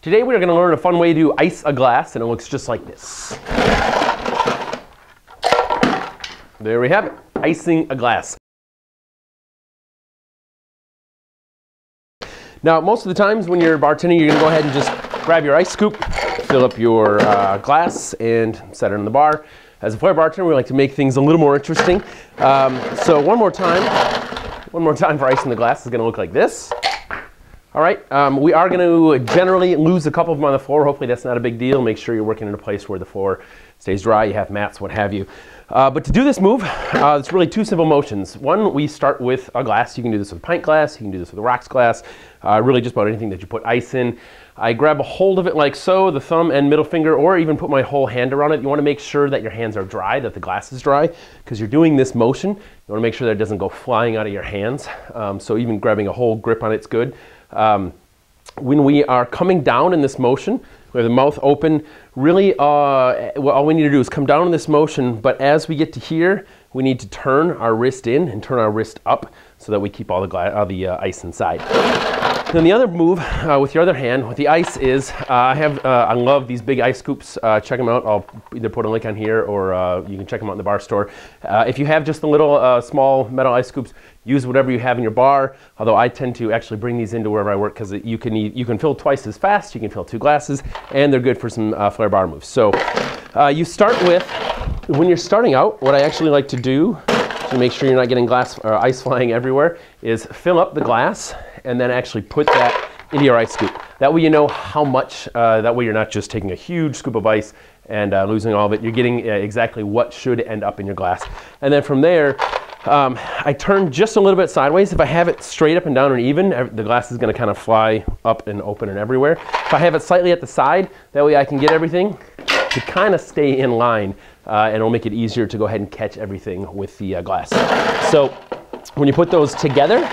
Today we're going to learn a fun way to ice a glass, and it looks just like this. There we have it, icing a glass. Now, most of the times when you're bartending, you're going to go ahead and just grab your ice scoop, fill up your glass, and set it on the bar. As a Flair bartender, we like to make things a little more interesting. So one more time for icing the glass is going to look like this. All right, we are going to generally lose a couple of them on the floor. Hopefully that's not a big deal. Make sure you're working in a place where the floor stays dry, you have mats, what have you. But to do this move, it's really two simple motions. One, we start with a glass. You can do this with a pint glass, you can do this with a rocks glass, really just about anything that you put ice in. I grab a hold of it like so, the thumb and middle finger, or even put my whole hand around it. You want to make sure that your hands are dry, that the glass is dry, because you're doing this motion. You want to make sure that it doesn't go flying out of your hands. So even grabbing a whole grip on it's good. When we are coming down in this motion, we have the mouth open, really all we need to do is come down in this motion, but as we get to here, we need to turn our wrist in and turn our wrist up so that we keep all the ice inside. Then the other move with your other hand, with the ice is, I love these big ice scoops. Check them out. I'll either put a link on here or you can check them out in the bar store. If you have just the little small metal ice scoops, use whatever you have in your bar. Although I tend to actually bring these into wherever I work because you can fill twice as fast, you can fill 2 glasses, and they're good for some Flair bar moves. So you start with, when you're starting out, what I actually like to do to make sure you're not getting glass or ice flying everywhere is fill up the glass and then actually put that into your ice scoop. That way you know how much, that way you're not just taking a huge scoop of ice and losing all of it. You're getting exactly what should end up in your glass. And then from there, I turn just a little bit sideways. If I have it straight up and down and even, the glass is going to kind of fly up and open and everywhere. If I have it slightly at the side, that way I can get everything to kind of stay in line, and it'll make it easier to go ahead and catch everything with the glass. So when you put those together,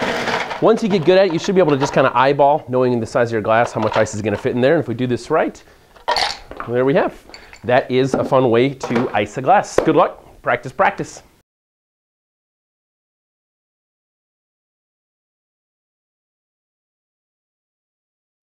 once you get good at it, you should be able to just kind of eyeball, knowing the size of your glass, how much ice is going to fit in there. And if we do this right, there we have. That is a fun way to ice a glass. Good luck. Practice, practice.